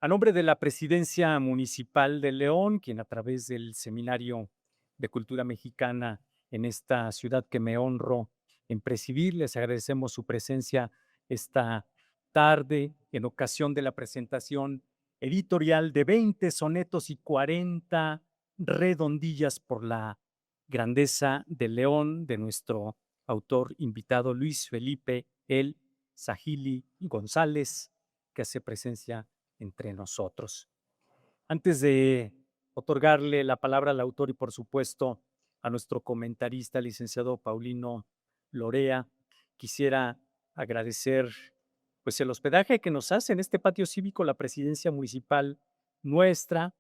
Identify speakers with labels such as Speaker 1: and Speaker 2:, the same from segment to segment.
Speaker 1: A nombre de la Presidencia Municipal de León, quien a través del Seminario de Cultura Mexicana en esta ciudad que me honro en presidir, les agradecemos su presencia esta tarde en ocasión de la presentación editorial de 20 sonetos y 40 redondillas por la grandeza de León de nuestro autor invitado Luis Felipe El Sahili González, que hace presencia entre nosotros. Antes de otorgarle la palabra al autor y por supuesto a nuestro comentarista, licenciado Paulino Lorea, quisiera agradecer pues el hospedaje que nos hace en este patio cívico la presidencia municipal nuestra,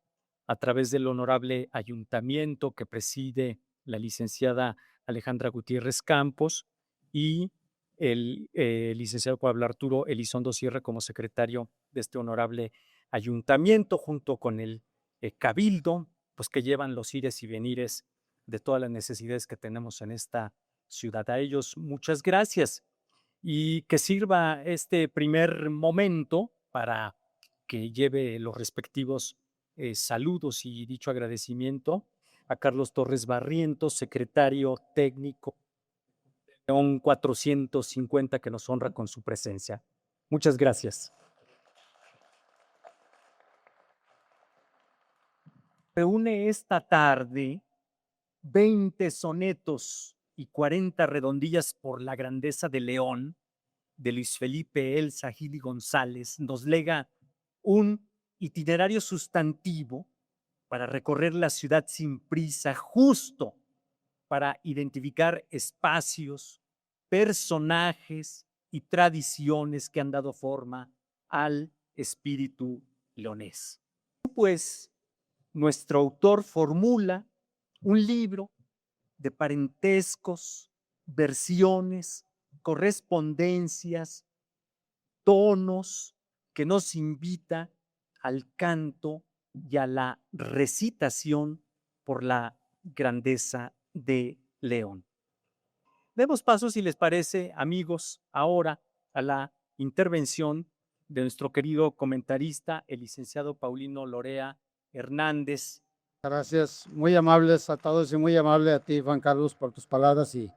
Speaker 1: a través del honorable ayuntamiento que preside la licenciada Alejandra Gutiérrez Campos y el licenciado Pablo Arturo Elizondo Sierra como secretario de este honorable ayuntamiento, junto con el cabildo, pues que llevan los ires y venires de todas las necesidades que tenemos en esta ciudad. A ellos muchas gracias y que sirva este primer momento para que lleve los respectivos saludos y dicho agradecimiento a Carlos Torres Barrientos, secretario técnico León 450, que nos honra con su presencia. Muchas gracias. Reúne esta tarde 20 sonetos y 40 redondillas por la grandeza de León, de Luis Felipe Elsa Gili González, nos lega un itinerario sustantivo para recorrer la ciudad sin prisa, justo para identificar espacios, personajes y tradiciones que han dado forma al espíritu leonés. Pues nuestro autor formula un libro de parentescos, versiones, correspondencias, tonos que nos invita al canto y a la recitación por la grandeza de León. Demos paso, si les parece, amigos, ahora a la intervención de nuestro querido comentarista, el licenciado Paulino Lorea Hernández.
Speaker 2: Gracias, muy amables a todos y muy amable a ti, Juan Carlos, por tus palabras. Y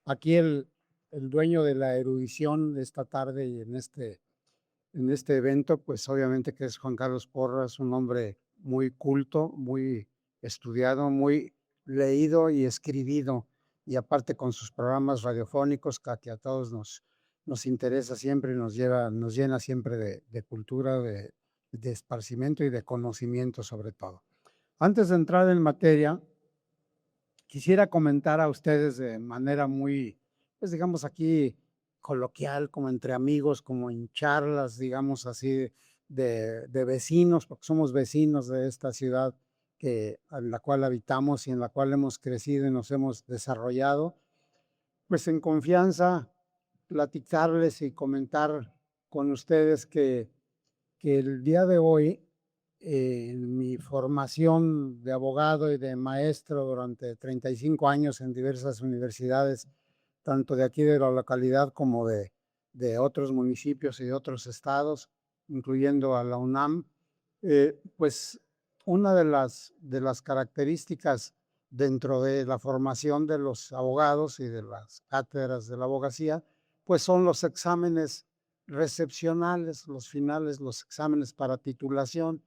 Speaker 2: aquí el dueño de la erudición de esta tarde y en este evento, pues obviamente que es Juan Carlos Porras, un hombre muy culto, muy estudiado, muy leído y escribido, y aparte con sus programas radiofónicos que a todos nos interesa siempre y nos llena siempre de cultura, de esparcimiento y de conocimiento sobre todo. Antes de entrar en materia, quisiera comentar a ustedes de manera muy, pues digamos aquí, coloquial, como entre amigos, como en charlas, digamos así, de vecinos, porque somos vecinos de esta ciudad en la cual habitamos y en la cual hemos crecido y nos hemos desarrollado, pues en confianza, platicarles y comentar con ustedes que el día de hoy, en mi formación de abogado y de maestro durante 35 años en diversas universidades, tanto de aquí de la localidad como de otros municipios y de otros estados, incluyendo a la UNAM, pues una de las características dentro de la formación de los abogados y de las cátedras de la abogacía, pues son los exámenes recepcionales, los finales, los exámenes para titulación.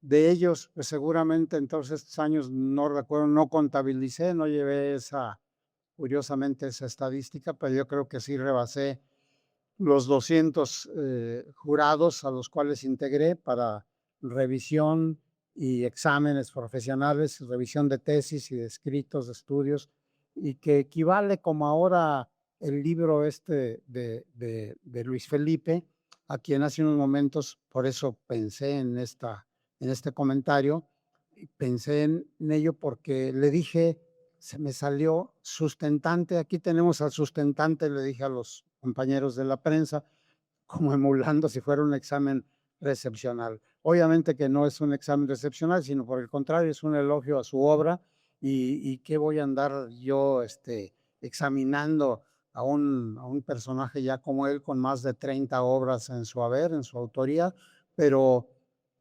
Speaker 2: De ellos, pues seguramente en todos estos años, no recuerdo, no contabilicé, no llevé curiosamente esa estadística, pero yo creo que sí rebasé los 200 jurados a los cuales integré para revisión y exámenes profesionales, revisión de tesis y de escritos, de estudios, y que equivale como ahora el libro de Luis Felipe, a quien hace unos momentos, por eso pensé en este comentario, pensé en ello porque le dije, se me salió sustentante, aquí tenemos al sustentante, le dije a los compañeros de la prensa, como emulando si fuera un examen recepcional. Obviamente que no es un examen recepcional, sino por el contrario, es un elogio a su obra y qué voy a andar yo examinando a un personaje ya como él con más de 30 obras en su haber, en su autoría, pero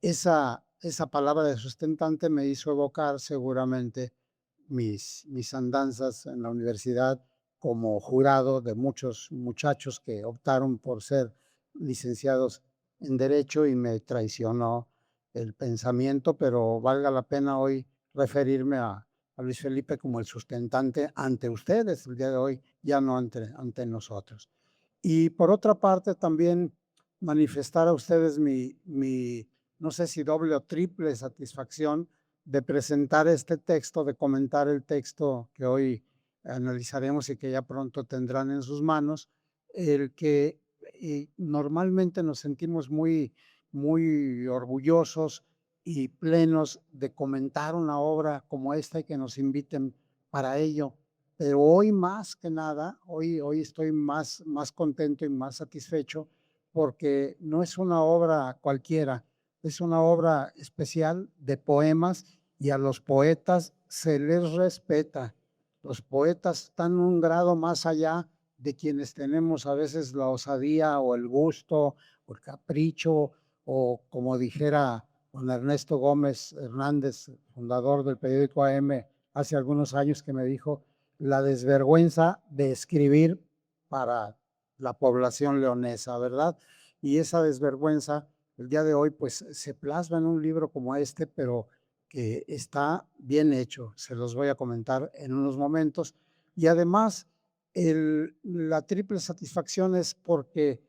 Speaker 2: esa palabra de sustentante me hizo evocar seguramente mis andanzas en la universidad como jurado de muchos muchachos que optaron por ser licenciados en Derecho y me traicionó el pensamiento, pero valga la pena hoy referirme a Luis Felipe como el sustentante ante ustedes el día de hoy, ya no ante nosotros. Y por otra parte, también manifestar a ustedes mi, no sé si doble o triple satisfacción de presentar este texto, de comentar el texto que hoy analizaremos y que ya pronto tendrán en sus manos, el que normalmente nos sentimos muy orgullosos y plenos de comentar una obra como esta y que nos inviten para ello. Pero hoy más que nada, hoy estoy más contento y más satisfecho porque no es una obra cualquiera, es una obra especial de poemas y a los poetas se les respeta. Los poetas están un grado más allá de quienes tenemos a veces la osadía o el gusto o el capricho o como dijera don Ernesto Gómez Hernández, fundador del periódico AM, hace algunos años que me dijo, la desvergüenza de escribir para la población leonesa, ¿verdad? Y esa desvergüenza, el día de hoy, pues se plasma en un libro como este, pero que está bien hecho. Se los voy a comentar en unos momentos. Y además, la triple satisfacción es porque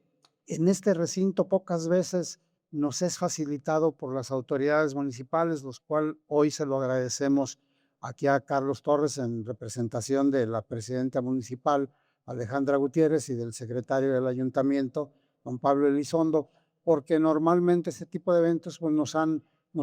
Speaker 2: en este recinto pocas veces nos es facilitado por las autoridades municipales, los cuales hoy se lo agradecemos aquí a Carlos Torres en representación de la presidenta municipal Alejandra Gutiérrez y del secretario del ayuntamiento, don Pablo Elizondo, porque normalmente este tipo de eventos pues, nos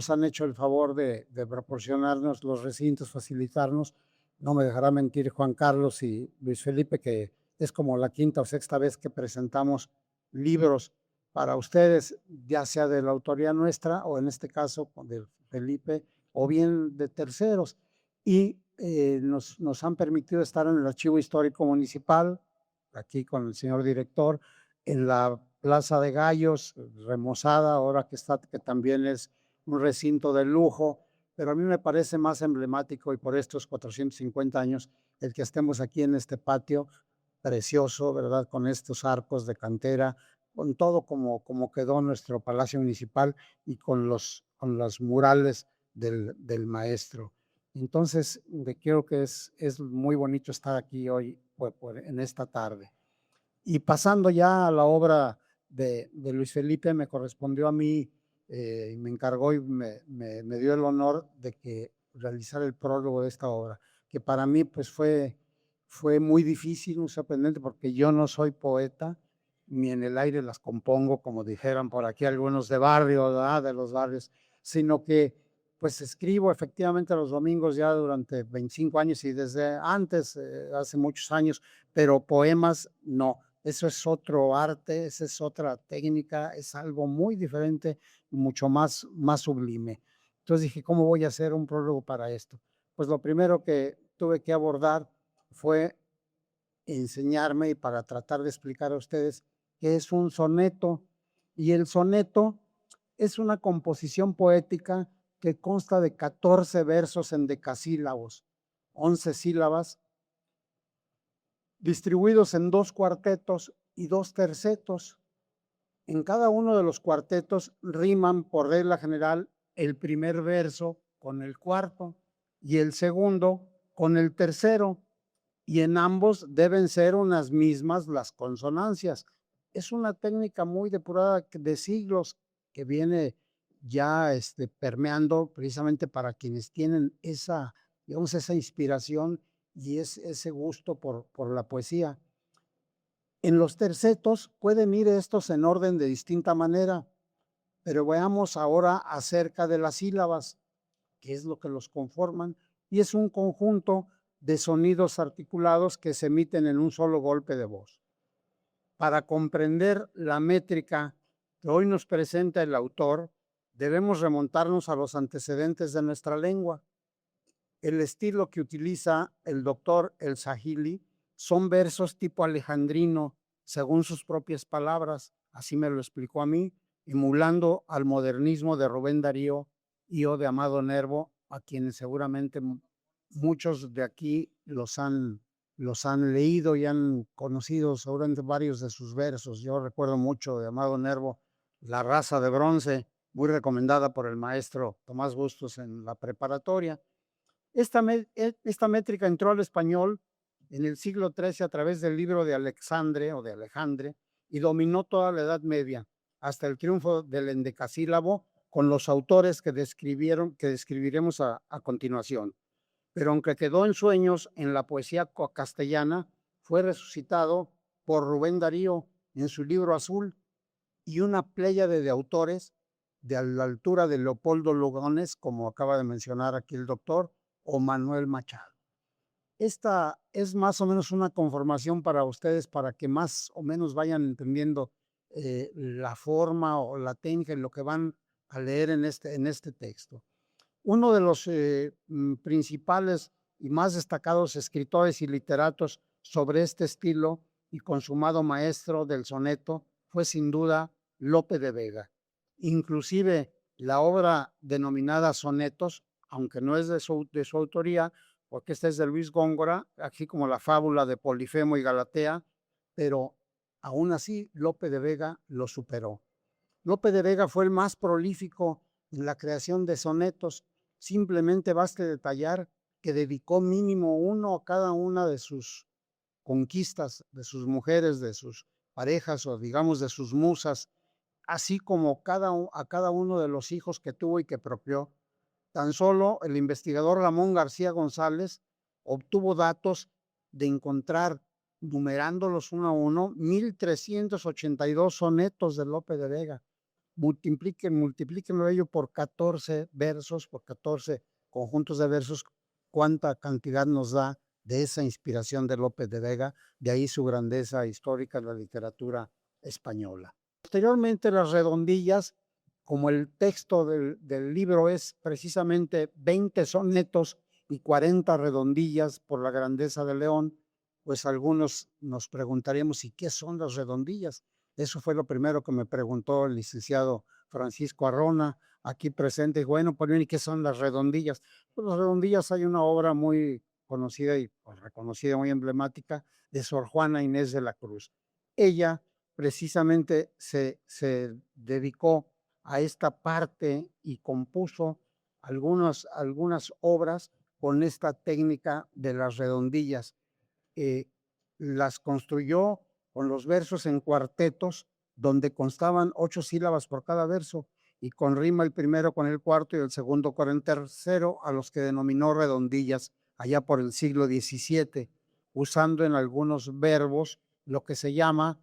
Speaker 2: han hecho el favor de proporcionarnos los recintos, facilitarnos. No me dejará mentir Juan Carlos y Luis Felipe, que es como la quinta o sexta vez que presentamos libros para ustedes, ya sea de la autoría nuestra o en este caso de Felipe o bien de terceros. Y nos han permitido estar en el Archivo Histórico Municipal, aquí con el señor director, en la Plaza de Gallos, remozada, ahora que también es un recinto de lujo, pero a mí me parece más emblemático y por estos 450 años el que estemos aquí en este patio precioso, ¿verdad? Con estos arcos de cantera, con todo como quedó nuestro Palacio Municipal y con los murales del maestro. Entonces, creo que es muy bonito estar aquí hoy en esta tarde. Y pasando ya a la obra de Luis Felipe, me correspondió a mí y me encargó y me dio el honor de que realizar el prólogo de esta obra, que para mí pues fue muy difícil, muy sorprendente, porque yo no soy poeta, ni en el aire las compongo, como dijeran por aquí algunos de barrio, ¿verdad? De los barrios, sino que pues escribo efectivamente los domingos ya durante 25 años y desde antes, hace muchos años, pero poemas no. Eso es otro arte, esa es otra técnica, es algo muy diferente, mucho más sublime. Entonces dije, ¿cómo voy a hacer un prólogo para esto? Pues lo primero que tuve que abordar fue enseñarme y para tratar de explicar a ustedes qué es un soneto. Y el soneto es una composición poética que consta de 14 versos en decasílabos, 11 sílabas, distribuidos en 2 cuartetos y 2 tercetos. En cada uno de los cuartetos riman por regla general el primer verso con el cuarto y el segundo con el tercero, y en ambos deben ser unas mismas las consonancias. Es una técnica muy depurada de siglos que viene ya permeando precisamente para quienes tienen esa, digamos, esa inspiración y ese gusto por la poesía. En los tercetos pueden ir estos en orden de distinta manera, pero veamos ahora acerca de las sílabas, que es lo que los conforman, y es un conjunto de sonidos articulados que se emiten en un solo golpe de voz. Para comprender la métrica que hoy nos presenta el autor, debemos remontarnos a los antecedentes de nuestra lengua. El estilo que utiliza el doctor El Sahili son versos tipo alejandrino, según sus propias palabras, así me lo explicó a mí, emulando al modernismo de Rubén Darío y o de Amado Nervo, a quienes seguramente muchos de aquí los han leído y han conocido seguramente varios de sus versos. Yo recuerdo mucho de Amado Nervo, La raza de bronce, muy recomendada por el maestro Tomás Bustos en la preparatoria. Esta métrica entró al español en el siglo XIII a través del libro de Alexandre o de Alejandre y dominó toda la Edad Media hasta el triunfo del endecasílabo con los autores que describiremos a continuación. Pero aunque quedó en sueños en la poesía castellana, fue resucitado por Rubén Darío en su libro Azul y una pléyade de autores de la altura de Leopoldo Lugones, como acaba de mencionar aquí el doctor, o Manuel Machado. Esta es más o menos una conformación para ustedes, para que más o menos vayan entendiendo la forma o la técnica en lo que van a leer en este texto. Uno de los principales y más destacados escritores y literatos sobre este estilo y consumado maestro del soneto fue sin duda Lope de Vega. Inclusive la obra denominada Sonetos, aunque no es de su autoría, porque esta es de Luis Góngora, así como la fábula de Polifemo y Galatea, pero aún así Lope de Vega lo superó. Lope de Vega fue el más prolífico en la creación de sonetos. Simplemente basta detallar que dedicó mínimo uno a cada una de sus conquistas, de sus mujeres, de sus parejas o digamos de sus musas, así como a cada uno de los hijos que tuvo y que procreó. Tan solo el investigador Ramón García González obtuvo datos de encontrar, numerándolos uno a uno, 1382 sonetos de Lope de Vega. Multiplíquenlo ello por 14 versos, por 14 conjuntos de versos, cuánta cantidad nos da de esa inspiración de López de Vega, de ahí su grandeza histórica en la literatura española. Posteriormente, las redondillas, como el texto del libro es precisamente 20 sonetos y 40 redondillas por la grandeza de León, pues algunos nos preguntaríamos, ¿y qué son las redondillas? Eso fue lo primero que me preguntó el licenciado Francisco Arrona, aquí presente. Bueno, pues, ¿y qué son las redondillas? Pues las redondillas, hay una obra muy conocida y pues, reconocida, muy emblemática, de Sor Juana Inés de la Cruz. Ella precisamente se dedicó a esta parte y compuso algunas obras con esta técnica de las redondillas. Las construyó con los versos en cuartetos, donde constaban 8 sílabas por cada verso, y con rima el primero con el cuarto y el segundo con el tercero, a los que denominó redondillas allá por el siglo XVII, usando en algunos verbos lo que se llama,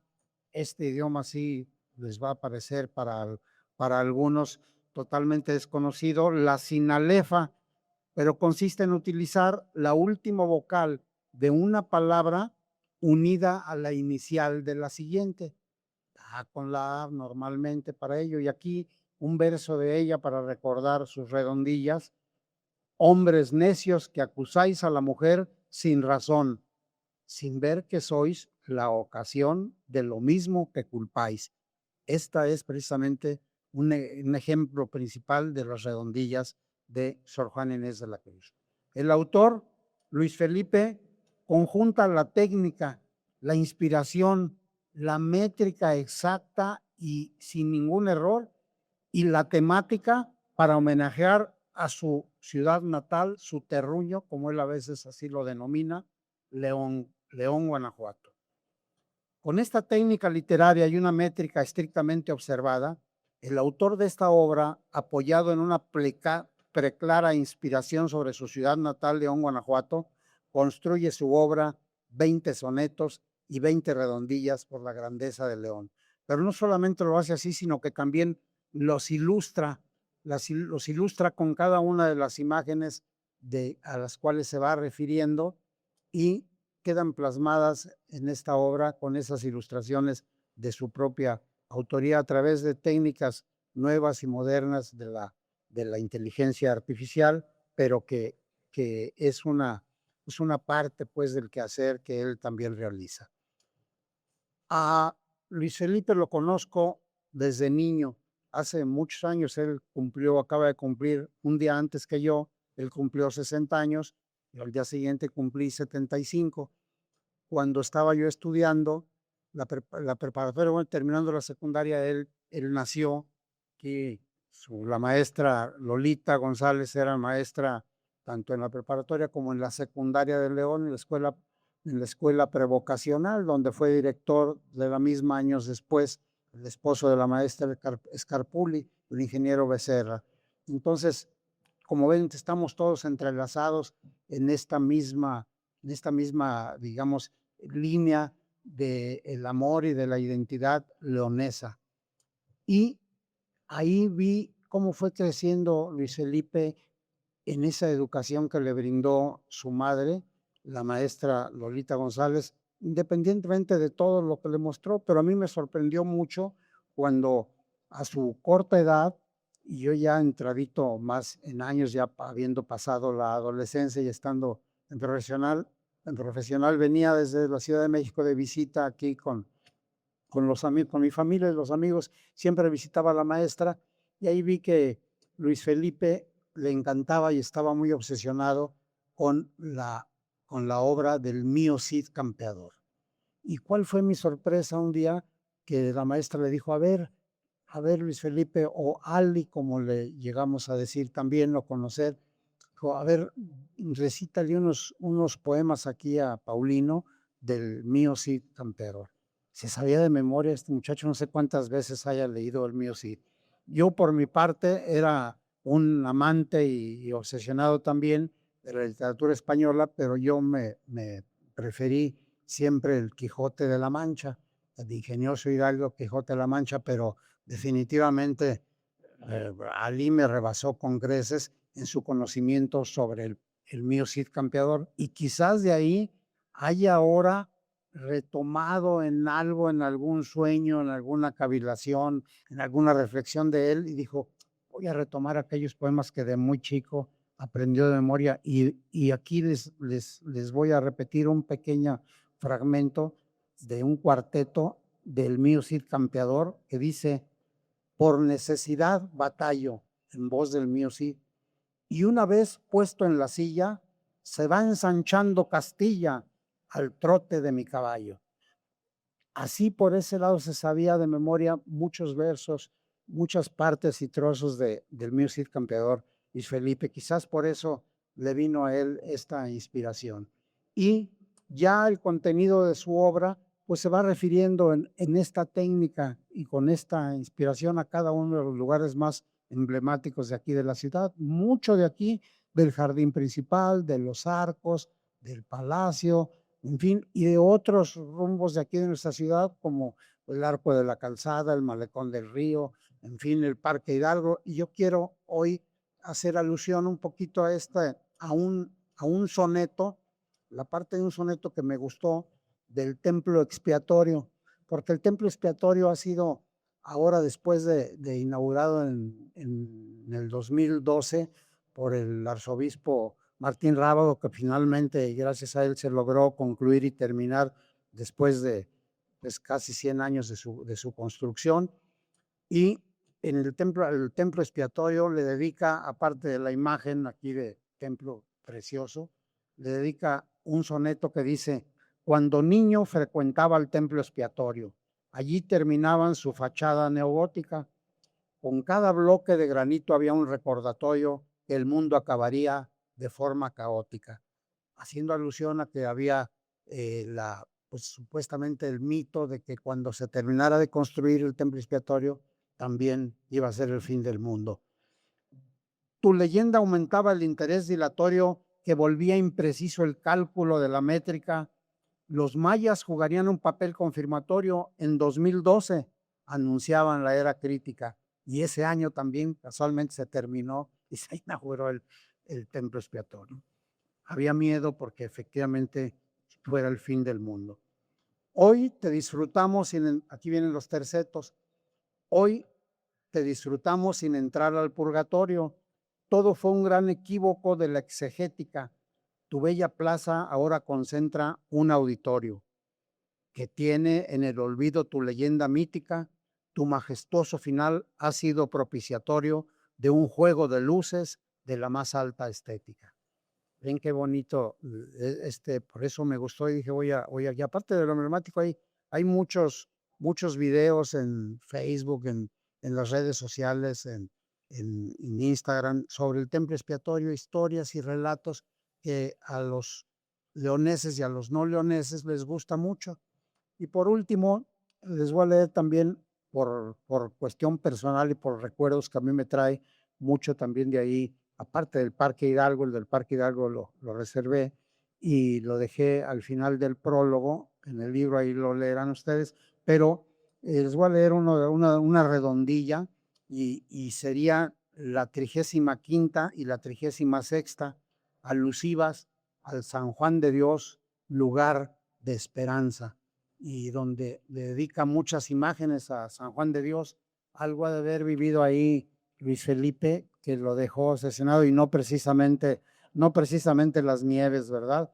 Speaker 2: este idioma sí les va a parecer para algunos totalmente desconocido, la sinalefa, pero consiste en utilizar la última vocal de una palabra unida a la inicial de la siguiente. Con la A normalmente para ello. Y aquí un verso de ella para recordar sus redondillas. Hombres necios que acusáis a la mujer sin razón, sin ver que sois la ocasión de lo mismo que culpáis. Esta es precisamente un ejemplo principal de las redondillas de Sor Juana Inés de la Cruz. El autor, Luis Felipe, conjunta la técnica, la inspiración, la métrica exacta y sin ningún error, y la temática para homenajear a su ciudad natal, su terruño, como él a veces así lo denomina, León, Guanajuato. Con esta técnica literaria y una métrica estrictamente observada, el autor de esta obra, apoyado en una preclara inspiración sobre su ciudad natal, León, Guanajuato, construye su obra 20 sonetos y 20 redondillas por la grandeza de León. Pero no solamente lo hace así, sino que también los ilustra con cada una de las imágenes a las cuales se va refiriendo y quedan plasmadas en esta obra con esas ilustraciones de su propia autoría a través de técnicas nuevas y modernas de la inteligencia artificial, pero que es una parte pues del quehacer que él también realiza. A Luis Felipe lo conozco desde niño. hace muchos años, acaba de cumplir un día antes que yo, él cumplió 60 años, y al día siguiente cumplí 75. Cuando estaba yo estudiando la preparatoria, bueno, terminando la secundaria, él nació aquí. La maestra Lolita González era maestra tanto en la preparatoria como en la secundaria de León, en la escuela prevocacional, donde fue director de la misma años después, el esposo de la maestra Scarpulli, el ingeniero Becerra. Entonces, como ven, estamos todos entrelazados en esta misma, digamos, línea del amor y de la identidad leonesa. Y ahí vi cómo fue creciendo Luis Felipe en esa educación que le brindó su madre, la maestra Lolita González, independientemente de todo lo que le mostró, pero a mí me sorprendió mucho cuando a su corta edad, y yo ya entradito más en años, ya habiendo pasado la adolescencia y estando en profesional, venía desde la Ciudad de México de visita aquí con mi familia y los amigos, siempre visitaba a la maestra, y ahí vi que Luis Felipe le encantaba y estaba muy obsesionado con la obra del mío Cid Campeador. ¿Y cuál fue mi sorpresa un día que la maestra le dijo, a ver Luis Felipe, o Ali, como le llegamos a decir también o conocer, dijo, a ver, recítale unos poemas aquí a Paulino del mío Cid Campeador. Se sabía de memoria este muchacho, no sé cuántas veces haya leído el mío Cid. Yo por mi parte era un amante y obsesionado también de la literatura española, pero yo me preferí siempre el Quijote de la Mancha, el ingenioso Hidalgo Quijote de la Mancha, pero definitivamente Ali me rebasó con creces en su conocimiento sobre el mío Cid Campeador, y quizás de ahí haya ahora retomado en algo, en algún sueño, en alguna cavilación, en alguna reflexión de él, y dijo, voy a retomar aquellos poemas que de muy chico aprendió de memoria, y aquí les voy a repetir un pequeño fragmento de un cuarteto del mío Cid Campeador que dice, por necesidad batallo, en voz del mío Cid, y una vez puesto en la silla, se va ensanchando Castilla al trote de mi caballo. Así por ese lado se sabía de memoria muchos versos, muchas partes y trozos del mío Cid Campeador, Luis Felipe. Quizás por eso le vino a él esta inspiración. Y ya el contenido de su obra pues se va refiriendo en esta técnica y con esta inspiración a cada uno de los lugares más emblemáticos de aquí de la ciudad. Mucho de aquí, del jardín principal, de los arcos, del palacio, en fin, y de otros rumbos de aquí de nuestra ciudad, como el Arco de la Calzada, el Malecón del Río, en fin, el Parque Hidalgo. Y yo quiero hoy hacer alusión un poquito a un soneto, la parte de un soneto que me gustó del templo expiatorio, porque el templo expiatorio ha sido ahora, después de inaugurado en el 2012 por el arzobispo Martín Rábago, que finalmente, gracias a él, se logró concluir y terminar después de pues, casi 100 años de su construcción. Y en el templo expiatorio le dedica, aparte de la imagen aquí de templo precioso, le dedica un soneto que dice, cuando niño frecuentaba el templo expiatorio, allí terminaban su fachada neogótica. Con cada bloque de granito había un recordatorio que el mundo acabaría de forma caótica, haciendo alusión a que había pues supuestamente el mito de que cuando se terminara de construir el templo expiatorio, también iba a ser el fin del mundo. Tu leyenda aumentaba el interés dilatorio que volvía impreciso el cálculo de la métrica. Los mayas jugarían un papel confirmatorio en 2012, anunciaban la era crítica, y ese año también casualmente se terminó y se inauguró el templo expiatorio. Había miedo porque efectivamente fuera el fin del mundo. Hoy te disfrutamos, aquí vienen los tercetos, hoy te disfrutamos sin entrar al purgatorio. Todo fue un gran equívoco de la exegética. Tu bella plaza ahora concentra un auditorio que tiene en el olvido tu leyenda mítica, tu majestuoso final ha sido propiciatorio de un juego de luces de la más alta estética. Ven qué bonito, por eso me gustó y dije, y aparte de lo emblemático, hay muchos videos en Facebook, en las redes sociales, en Instagram, sobre el templo expiatorio, historias y relatos que a los leoneses y a los no leoneses les gusta mucho. Y por último, les voy a leer también por cuestión personal y por recuerdos que a mí me trae mucho también de ahí, aparte del Parque Hidalgo. El del Parque Hidalgo lo reservé y lo dejé al final del prólogo, en el libro ahí lo leerán ustedes, pero les voy a leer una redondilla y sería la 35ª y la 36ª, alusivas al San Juan de Dios, lugar de esperanza, y donde le dedica muchas imágenes a San Juan de Dios. Algo ha de haber vivido ahí Luis Felipe, que lo dejó asesinado, y no precisamente las nieves, ¿verdad?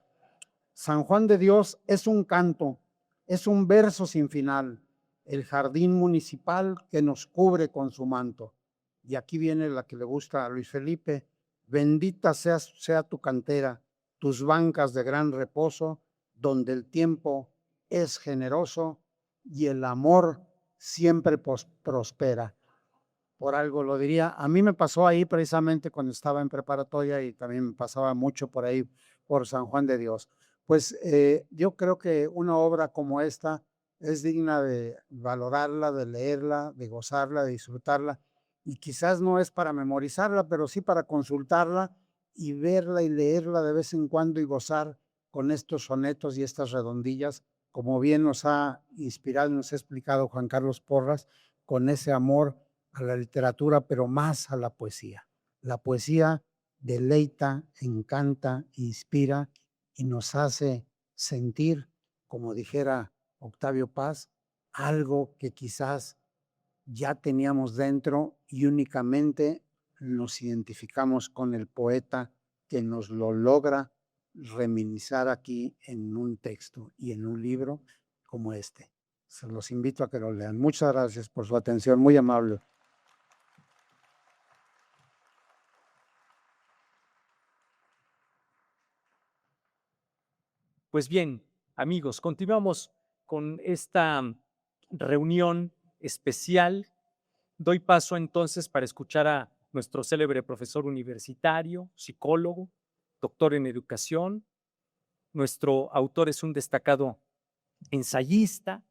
Speaker 2: San Juan de Dios es un canto, es un verso sin final, el jardín municipal que nos cubre con su manto. Y aquí viene la que le gusta a Luis Felipe: bendita sea tu cantera, tus bancas de gran reposo, donde el tiempo es generoso y el amor siempre prospera. Por algo lo diría. A mí me pasó ahí precisamente cuando estaba en preparatoria, y también me pasaba mucho por ahí, por San Juan de Dios. Pues yo creo que una obra como esta es digna de valorarla, de leerla, de gozarla, de disfrutarla, y quizás no es para memorizarla, pero sí para consultarla y verla y leerla de vez en cuando y gozar con estos sonetos y estas redondillas, como bien nos ha inspirado y nos ha explicado Juan Carlos Porras, con ese amor a la literatura, pero más a la poesía. La poesía deleita, encanta, inspira y nos hace sentir, como dijera Octavio Paz, algo que quizás ya teníamos dentro y únicamente nos identificamos con el poeta que nos lo logra reminiscer aquí en un texto y en un libro como este. Se los invito a que lo lean. Muchas gracias por su atención, muy amable.
Speaker 1: Pues bien, amigos, continuamos con esta reunión especial. Doy paso entonces para escuchar a nuestro célebre profesor universitario, psicólogo, doctor en educación. Nuestro autor es un destacado ensayista,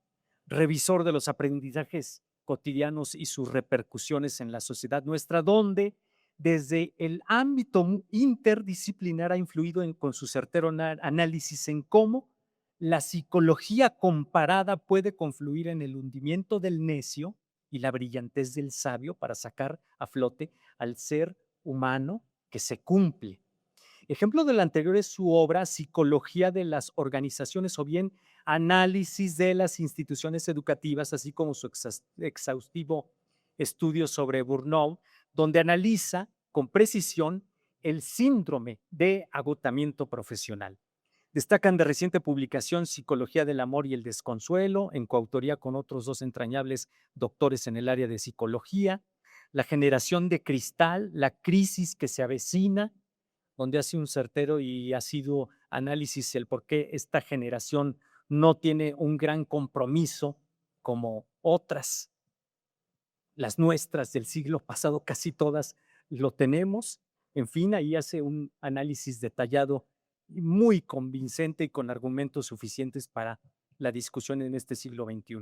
Speaker 1: revisor de los aprendizajes cotidianos y sus repercusiones en la sociedad nuestra, donde desde el ámbito interdisciplinar ha influido con su certero análisis en cómo la psicología comparada puede confluir en el hundimiento del necio y la brillantez del sabio para sacar a flote al ser humano que se cumple. Ejemplo del anterior es su obra Psicología de las Organizaciones, o bien Análisis de las Instituciones Educativas, así como su exhaustivo estudio sobre Burnout, donde analiza con precisión el síndrome de agotamiento profesional. Destacan de reciente publicación Psicología del Amor y el Desconsuelo, en coautoría con otros dos entrañables doctores en el área de psicología, La generación de cristal, la crisis que se avecina, donde hace un certero y ácido análisis el por qué esta generación no tiene un gran compromiso como otras, las nuestras del siglo pasado, casi todas lo tenemos. En fin, ahí hace un análisis detallado y muy convincente y con argumentos suficientes para la discusión en este siglo XXI.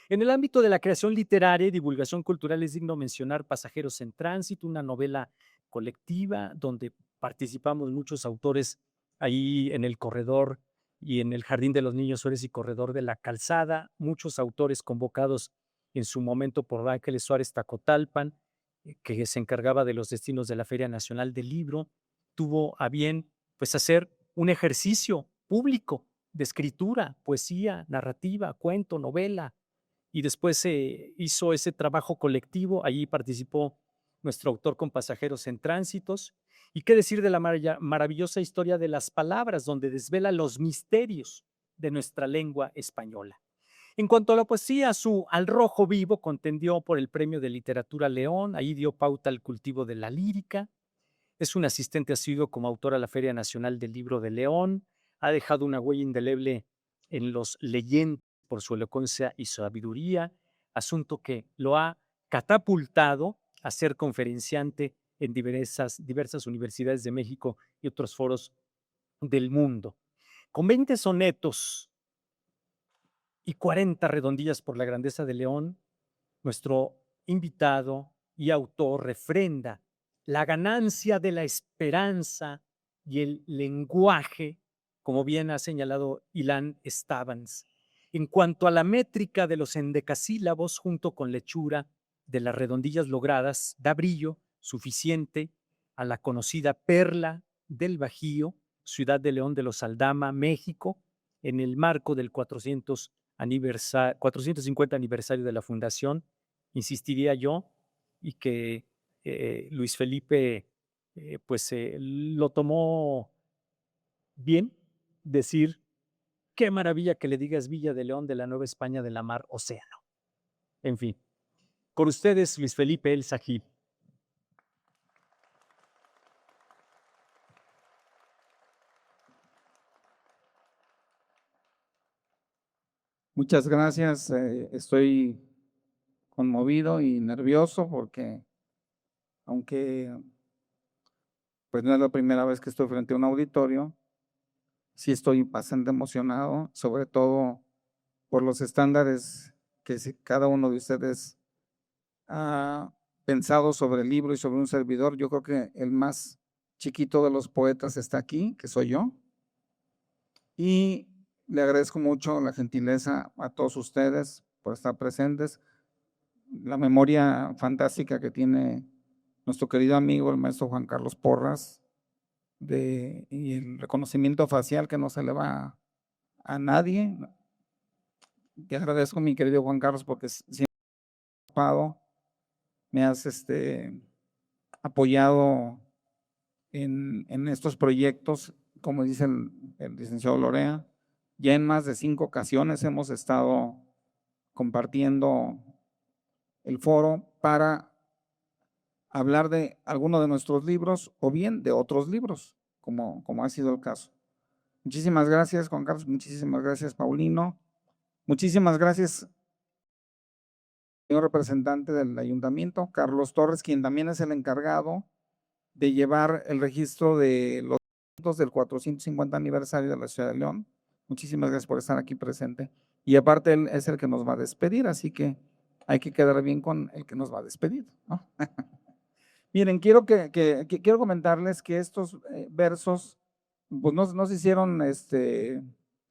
Speaker 1: En el ámbito de la creación literaria y divulgación cultural es digno mencionar Pasajeros en Tránsito, una novela colectiva donde participamos muchos autores ahí en el corredor y en el Jardín de los Niños Suárez y Corredor de la Calzada, muchos autores convocados en su momento por Ángeles Suárez Tacotalpan, que se encargaba de los destinos de la Feria Nacional del Libro, tuvo a bien pues hacer un ejercicio público de escritura, poesía, narrativa, cuento, novela, y después se hizo ese trabajo colectivo. Allí participó nuestro autor con Pasajeros en Tránsitos. Y qué decir de la maravillosa historia de las palabras, donde desvela los misterios de nuestra lengua española. En cuanto a la poesía, su Al Rojo Vivo contendió por el Premio de Literatura León, ahí dio pauta al cultivo de la lírica. Es un asistente asiduo como autor a la Feria Nacional del Libro de León, ha dejado una huella indeleble en los leyentes por su elocuencia y sabiduría, asunto que lo ha catapultado a ser conferenciante en diversas universidades de México y otros foros del mundo. Con 20 sonetos y 40 redondillas por la grandeza de León, nuestro invitado y autor refrenda la ganancia de la esperanza y el lenguaje, como bien ha señalado Ilan Stavans. En cuanto a la métrica de los endecasílabos, junto con lechura de las redondillas logradas, da brillo suficiente a la conocida perla del Bajío, ciudad de León de los Aldama, México, en el marco del 450 aniversario de la fundación, insistiría yo, y que Luis Felipe lo tomó bien, decir, qué maravilla que le digas Villa de León de la Nueva España de la Mar Océano. En fin, con ustedes Luis Felipe El Sahib.
Speaker 3: Muchas gracias. Estoy conmovido y nervioso porque, aunque pues no es la primera vez que estoy frente a un auditorio, sí estoy bastante emocionado, sobre todo por los estándares que cada uno de ustedes ha pensado sobre el libro y sobre un servidor. Yo creo que el más chiquito de los poetas está aquí, que soy yo. Y le agradezco mucho la gentileza a todos ustedes por estar presentes, la memoria fantástica que tiene nuestro querido amigo, el maestro Juan Carlos Porras, y el reconocimiento facial que no se le va a nadie. Te agradezco, mi querido Juan Carlos, porque siempre me has apoyado en estos proyectos, como dice el licenciado Lorea. Ya en más de 5 ocasiones hemos estado compartiendo el foro para hablar de alguno de nuestros libros o bien de otros libros, como ha sido el caso. Muchísimas gracias, Juan Carlos. Muchísimas gracias, Paulino. Muchísimas gracias, señor representante del ayuntamiento, Carlos Torres, quien también es el encargado de llevar el registro de los eventos del 450 aniversario de la Ciudad de León. Muchísimas gracias por estar aquí presente. Y aparte, él es el que nos va a despedir, así que hay que quedar bien con el que nos va a despedir, ¿no? Miren, quiero comentarles que estos versos pues no se hicieron de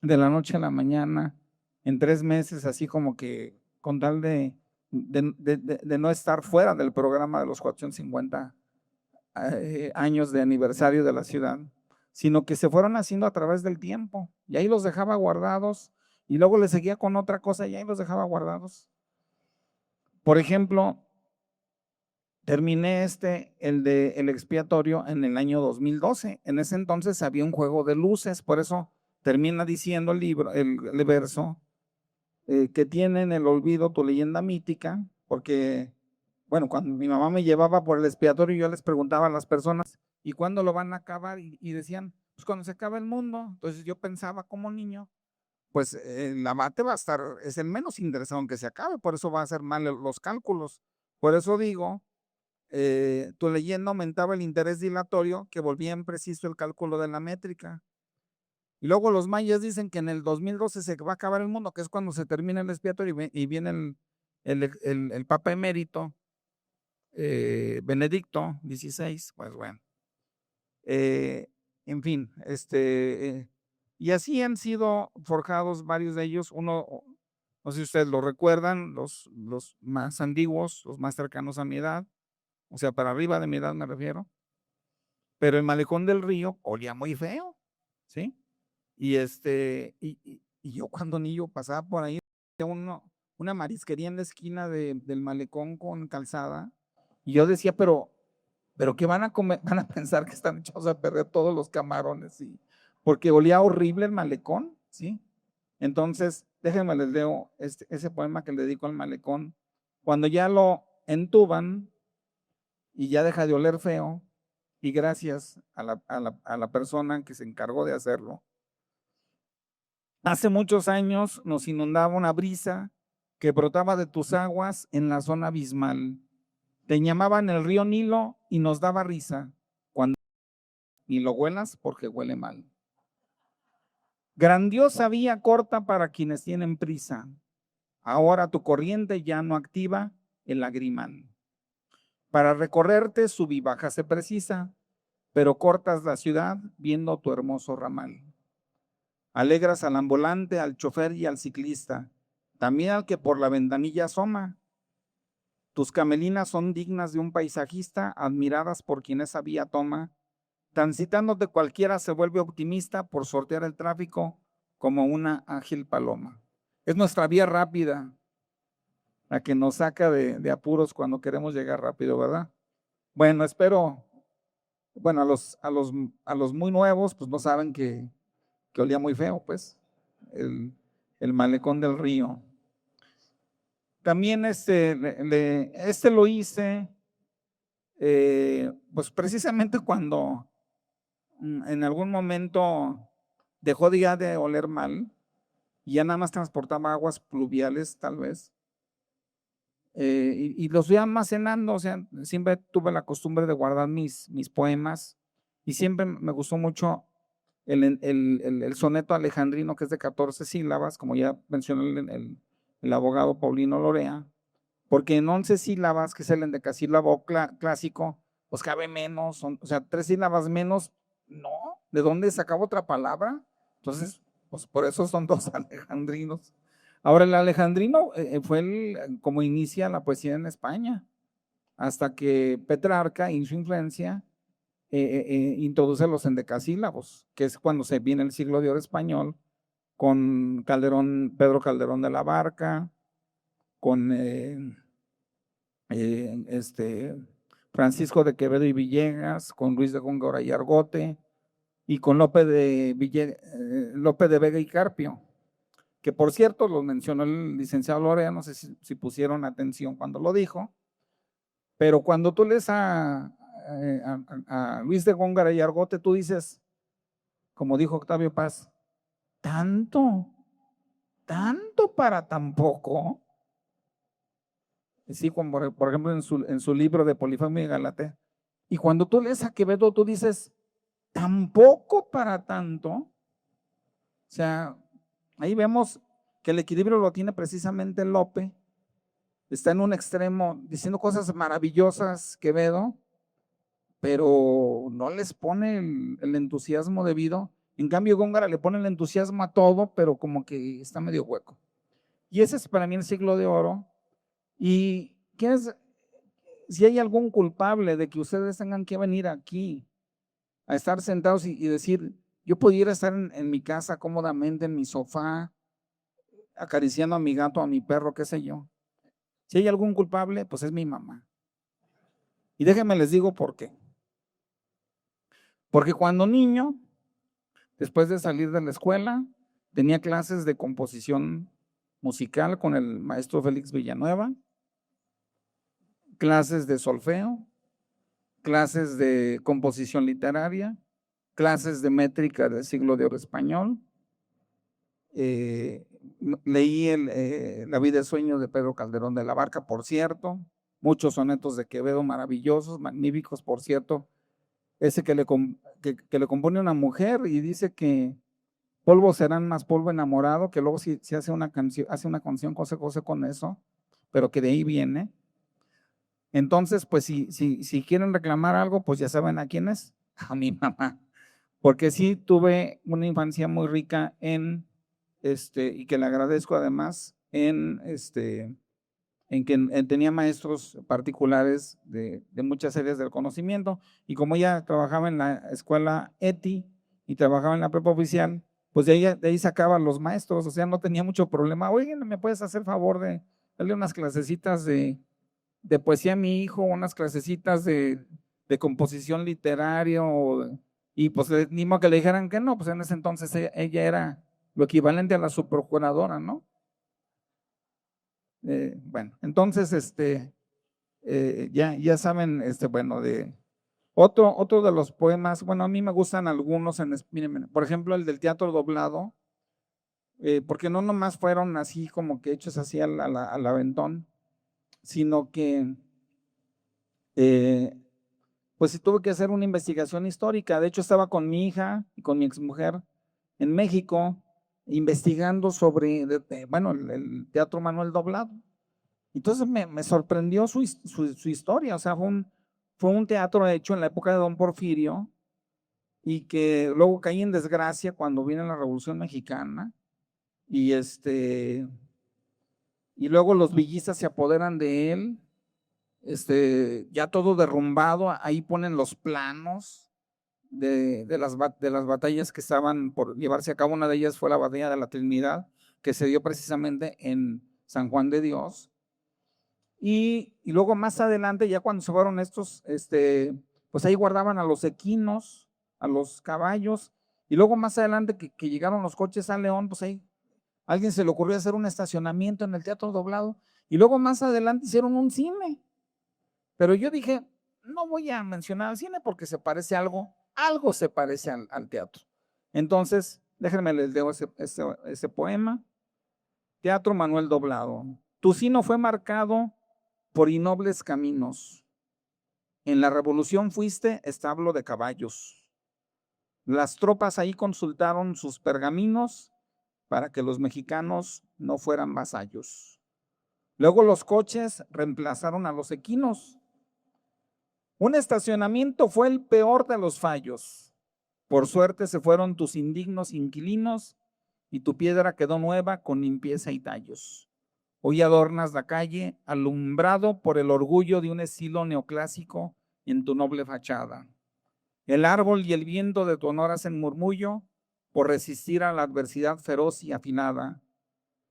Speaker 3: la noche a la mañana, en 3 meses, así como que con tal de no estar fuera del programa de los 450 años de aniversario de la ciudad, sino que se fueron haciendo a través del tiempo, y ahí los dejaba guardados, y luego le seguía con otra cosa y ahí los dejaba guardados. Por ejemplo, terminé el expiatorio en el año 2012. En ese entonces había un juego de luces, por eso termina diciendo el libro, el verso, que tiene en el olvido tu leyenda mítica, porque, bueno, cuando mi mamá me llevaba por el expiatorio, yo les preguntaba a las personas, ¿y cuándo lo van a acabar? Y decían, pues cuando se acabe el mundo. Entonces yo pensaba como niño, pues el abate va a estar, es el menos interesado en que se acabe, por eso va a hacer mal los cálculos. Por eso digo, tu leyenda aumentaba el interés dilatorio que volvía impreciso el cálculo de la métrica. Y luego los mayas dicen que en el 2012 se va a acabar el mundo, que es cuando se termina el expiatorio y viene el Papa emérito, Benedicto XVI, pues bueno. En fin, y así han sido forjados varios de ellos. Uno, no sé si ustedes lo recuerdan, los más antiguos, los más cercanos a mi edad, o sea, para arriba de mi edad me refiero, pero el malecón del río olía muy feo, ¿sí? Y y yo cuando niño pasaba por ahí, una marisquería en la esquina del malecón con calzada, y yo decía, pero ¿qué van a comer? Van a pensar que están echados a perder todos los camarones, ¿sí? Porque olía horrible el malecón, ¿sí? Entonces, déjenme les leo ese poema que le dedico al malecón. Cuando ya lo entuban y ya deja de oler feo, y gracias a la persona que se encargó de hacerlo. Hace muchos años nos inundaba una brisa que brotaba de tus aguas en la zona abismal. Te llamaban el río Nilo y nos daba risa cuando ni lo huelas porque huele mal. Grandiosa vía corta para quienes tienen prisa. Ahora tu corriente ya no activa el lagrimal. Para recorrerte sub y baja se precisa, pero cortas la ciudad viendo tu hermoso ramal. Alegras al ambulante, al chofer y al ciclista, también al que por la ventanilla asoma. Tus camelinas son dignas de un paisajista, admiradas por quien esa vía toma. Transitándote cualquiera se vuelve optimista por sortear el tráfico como una ágil paloma. Es nuestra vía rápida, la que nos saca de apuros cuando queremos llegar rápido, ¿verdad? Bueno, espero, bueno, a los muy nuevos, pues no saben que olía muy feo, pues, el malecón del río. También este lo hice, pues precisamente cuando en algún momento dejó ya de oler mal y ya nada más transportaba aguas pluviales, tal vez. Y los fui almacenando, o sea, siempre tuve la costumbre de guardar mis poemas y siempre me gustó mucho el soneto alejandrino, que es de 14 sílabas, como ya mencionó el abogado Paulino Lorea, porque en 11 sílabas, que es el endecasílabo clásico, pues cabe menos, o sea, 3 sílabas menos, no, ¿de dónde sacaba otra palabra? Entonces, pues por eso son 2 alejandrinos. Ahora, el alejandrino fue como inicia la poesía en España, hasta que Petrarca, en su influencia, introduce los endecasílabos, que es cuando se viene el siglo de oro español, con Pedro Calderón de la Barca, con Francisco de Quevedo y Villegas, con Luis de Góngora y Argote, y con Lope de Vega y Carpio, que por cierto lo mencionó el licenciado Lorea, no sé si pusieron atención cuando lo dijo, pero cuando tú lees a Luis de Góngora y Argote, tú dices, como dijo Octavio Paz, tanto para tan poco. Sí, como por ejemplo en su libro de Polifemia y Galatea. Y cuando tú lees a Quevedo, tú dices, tampoco para tanto. O sea, ahí vemos que el equilibrio lo tiene precisamente Lope. Está en un extremo diciendo cosas maravillosas Quevedo, pero no les pone el entusiasmo debido. En cambio, Góngora le pone el entusiasmo a todo, pero como que está medio hueco. Y ese es para mí el siglo de oro. Y si hay algún culpable de que ustedes tengan que venir aquí a estar sentados y decir, yo pudiera estar en mi casa cómodamente, en mi sofá, acariciando a mi gato, a mi perro, qué sé yo. Si hay algún culpable, pues es mi mamá. Y déjenme les digo por qué. Porque cuando niño, después de salir de la escuela, tenía clases de composición musical con el maestro Félix Villanueva, clases de solfeo, clases de composición literaria, clases de métrica del siglo de oro español. Leí La vida y sueño de Pedro Calderón de la Barca, por cierto, muchos sonetos de Quevedo maravillosos, magníficos, por cierto. Ese que le compone una mujer y dice que polvo serán más polvo enamorado, que luego si hace una canción cose con eso, pero que de ahí viene. Entonces, pues si quieren reclamar algo, pues ya saben a quién es, a mi mamá, porque sí tuve una infancia muy rica y que le agradezco además en que tenía maestros particulares de muchas áreas del conocimiento, y como ella trabajaba en la escuela ETI y trabajaba en la prepa oficial, pues de ahí sacaba los maestros, o sea, no tenía mucho problema. Oigan, ¿me puedes hacer favor de darle unas clasecitas de poesía a mi hijo, unas clasecitas de composición literaria? Y pues ni modo que le dijeran que no, pues en ese entonces ella era lo equivalente a la subprocuradora, ¿no? Bueno, entonces, ya saben, bueno, otro de los poemas, bueno, a mí me gustan algunos, miren, por ejemplo, el del teatro doblado, porque no nomás fueron así como que hechos así al aventón, sino que pues sí tuve que hacer una investigación histórica. De hecho, estaba con mi hija y con mi exmujer en México investigando sobre, bueno, el Teatro Manuel doblado. Entonces me sorprendió su historia. O sea, fue un teatro hecho en la época de Don Porfirio y que luego caí en desgracia cuando viene la Revolución Mexicana y y luego los villistas se apoderan de él, ya todo derrumbado. Ahí ponen los planos de las batallas que estaban por llevarse a cabo. Una de ellas fue la batalla de la Trinidad, que se dio precisamente en San Juan de Dios. Y luego más adelante, ya cuando se fueron estos, pues ahí guardaban a los equinos, a los caballos, y luego más adelante que llegaron los coches a León, pues ahí a alguien se le ocurrió hacer un estacionamiento en el Teatro Doblado, y luego más adelante hicieron un cine. Pero yo dije, no voy a mencionar el cine porque se parece algo se parece al teatro. Entonces, déjenme les leo ese poema. Teatro Manuel Doblado. Tu sino fue marcado por innobles caminos. En la revolución fuiste establo de caballos. Las tropas ahí consultaron sus pergaminos para que los mexicanos no fueran vasallos. Luego los coches reemplazaron a los equinos. Un estacionamiento fue el peor de los fallos. Por suerte se fueron tus indignos inquilinos y tu piedra quedó nueva con limpieza y tallos. Hoy adornas la calle, alumbrado por el orgullo de un estilo neoclásico en tu noble fachada. El árbol y el viento de tu honor hacen murmullo por resistir a la adversidad feroz y afinada.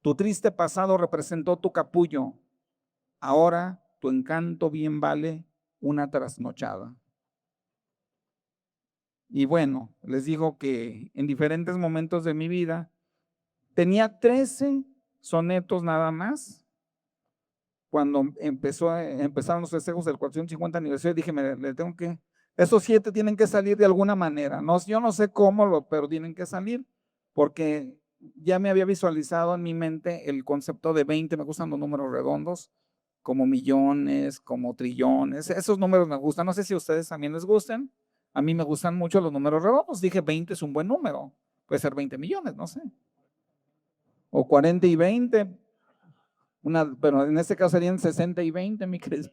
Speaker 3: Tu triste pasado representó tu capullo. Ahora tu encanto bien vale una trasnochada. Y bueno, les digo que en diferentes momentos de mi vida tenía 13 sonetos nada más. Cuando empezaron los festejos del 450 aniversario, dije, esos 7 tienen que salir de alguna manera. No, yo no sé cómo, pero tienen que salir, porque ya me había visualizado en mi mente el concepto de 20, me gustan los números redondos, como millones, como trillones, esos números me gustan. No sé si a ustedes también les gustan. A mí me gustan mucho los números redondos. Dije 20 es un buen número, puede ser 20 millones, no sé. O 40 y 20, pero en este caso serían 60 y 20, mi querido.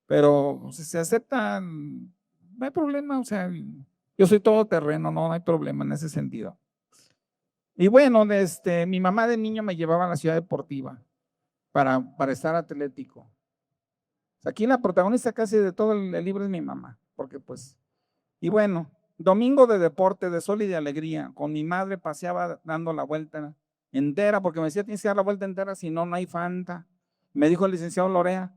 Speaker 3: Pero si se aceptan, no hay problema. O sea, yo soy todoterreno, no hay problema en ese sentido. Y bueno, mi mamá de niño me llevaba a la ciudad deportiva para estar atlético. Aquí la protagonista casi de todo el libro es mi mamá, porque pues, y bueno, domingo de deporte, de sol y de alegría, con mi madre paseaba dando la vuelta entera, porque me decía, tienes que dar la vuelta entera, si no, no hay Fanta. Me dijo el licenciado Lorea,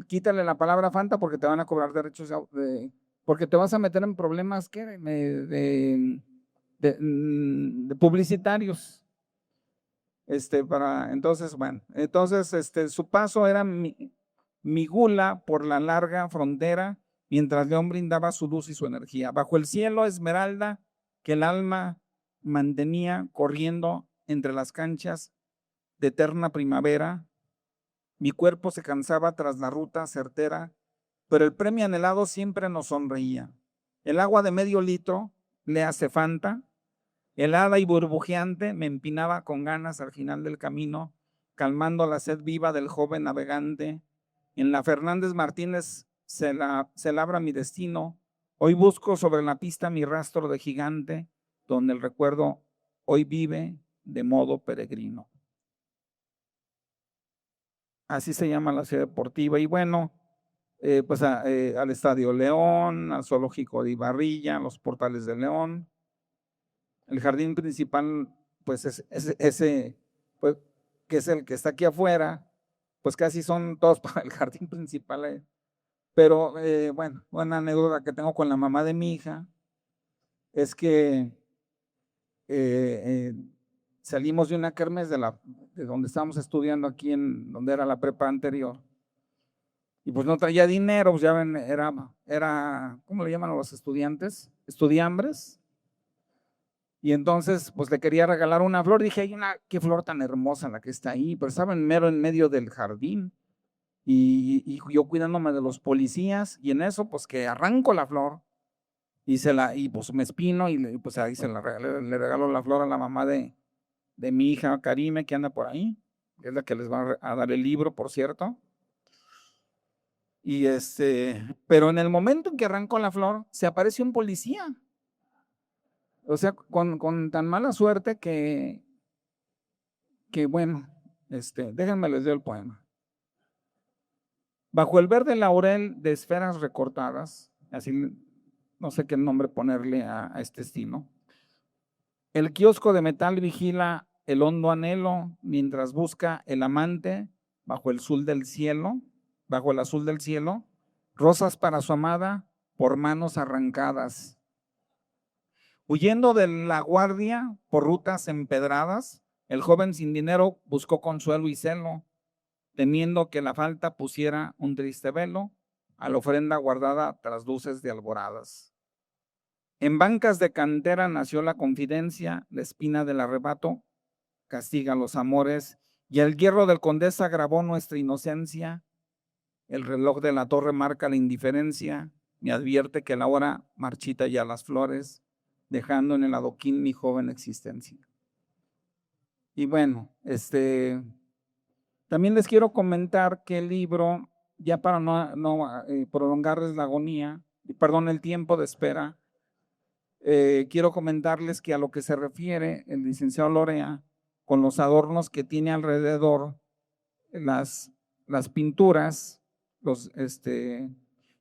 Speaker 3: quítale la palabra Fanta porque te van a cobrar derechos, porque te vas a meter en problemas de publicitarios. Entonces, bueno, su paso era mi gula por la larga frontera, mientras León brindaba su luz y su energía. Bajo el cielo esmeralda que el alma mantenía corriendo entre las canchas de eterna primavera, mi cuerpo se cansaba tras la ruta certera, pero el premio anhelado siempre nos sonreía. El agua de medio litro le hace Fanta, helada y burbujeante, me empinaba con ganas al final del camino, calmando la sed viva del joven navegante. En la Fernández Martínez se labra mi destino. Hoy busco sobre la pista mi rastro de gigante, donde el recuerdo hoy vive de modo peregrino. Así se llama la ciudad deportiva. Y bueno, pues al Estadio León, al Zoológico de Ibarrilla, los Portales de León. El jardín principal, pues ese, pues, que es el que está aquí afuera, pues casi son todos para el jardín principal. Pero bueno, una anécdota que tengo con la mamá de mi hija es que salimos de una kermés de donde estábamos estudiando aquí donde era la prepa anterior. Y pues no traía dinero, pues ya ven, era, ¿cómo le llaman a los estudiantes? Estudiambres. Y entonces, pues le quería regalar una flor. Dije, qué flor tan hermosa la que está ahí, pero estaba en medio del jardín. Y yo cuidándome de los policías, y en eso, pues que arranco la flor. Y pues me espino, y pues ahí le regalo la flor a la mamá de mi hija Karime, que anda por ahí, que es la que les va a dar el libro, por cierto. Pero en el momento en que arrancó la flor, se apareció un policía. O sea, con tan mala suerte que bueno, déjenme les doy el poema. Bajo el verde laurel de esferas recortadas, así no sé qué nombre ponerle a este estilo, el kiosco de metal vigila el hondo anhelo mientras busca el amante bajo el azul del cielo, rosas para su amada por manos arrancadas. Huyendo de la guardia por rutas empedradas, el joven sin dinero buscó consuelo y celo, temiendo que la falta pusiera un triste velo a la ofrenda guardada tras luces de alboradas. En bancas de cantera nació la confidencia, la espina del arrebato castiga los amores, y el hierro del Condesa grabó nuestra inocencia. El reloj de la torre marca la indiferencia, me advierte que la hora marchita ya las flores, dejando en el adoquín mi joven existencia. Y bueno, también les quiero comentar que el libro, ya para no prolongarles la agonía, perdón, el tiempo de espera, quiero comentarles que a lo que se refiere el licenciado Lorea, con los adornos que tiene alrededor, las pinturas,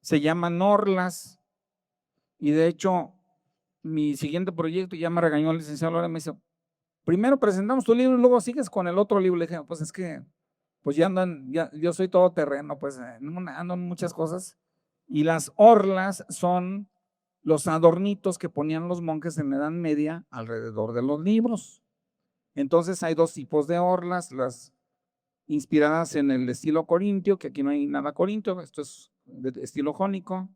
Speaker 3: se llaman orlas, y de hecho, mi siguiente proyecto, ya me regañó el licenciado Lorea, me dice, primero presentamos tu libro y luego sigues con el otro libro. Le dije, pues es que, pues ya yo soy todoterreno, pues ando en muchas cosas, y las orlas son los adornitos que ponían los monjes en la Edad Media alrededor de los libros. Entonces hay dos tipos de orlas, las inspiradas en el estilo corintio, que aquí no hay nada corintio, esto es de estilo jónico,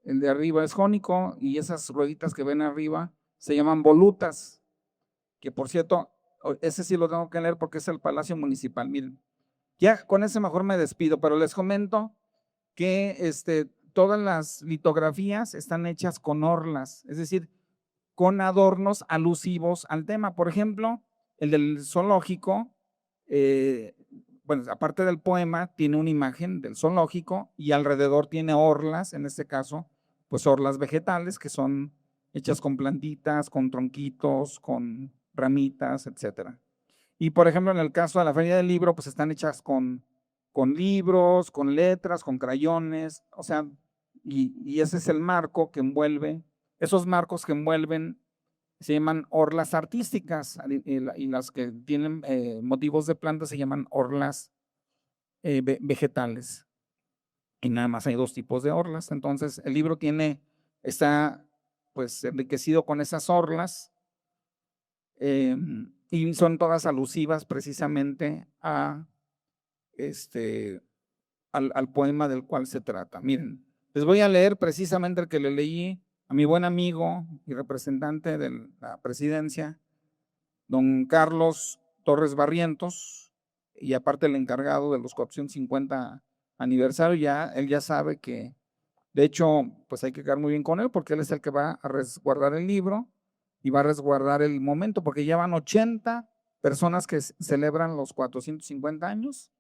Speaker 3: el de arriba es jónico, y esas rueditas que ven arriba se llaman volutas, que por cierto, ese sí lo tengo que leer porque es el Palacio Municipal. Miren, ya con ese mejor me despido, pero les comento que todas las litografías están hechas con orlas, es decir, con adornos alusivos al tema. Por ejemplo, el del zoológico, bueno, aparte del poema, tiene una imagen del zoológico y alrededor tiene orlas, en este caso, pues orlas vegetales que son hechas con plantitas, con tronquitos, con ramitas, etcétera. Y por ejemplo, en el caso de la Feria del Libro, pues están hechas con libros, con letras, con crayones, o sea, y ese es el marco que envuelve, esos marcos que envuelven se llaman orlas artísticas, y las que tienen motivos de plantas se llaman orlas vegetales. Y nada más hay dos tipos de orlas. Entonces el libro está pues enriquecido con esas orlas, y son todas alusivas precisamente al poema del cual se trata. Miren, les voy a leer precisamente el que le leí a mi buen amigo y representante de la presidencia, don Carlos Torres Barrientos, y aparte el encargado de los 450 aniversario. Él ya sabe que, de hecho, pues hay que quedar muy bien con él porque él es el que va a resguardar el libro y va a resguardar el momento, porque ya van 80 personas que celebran los 450 años,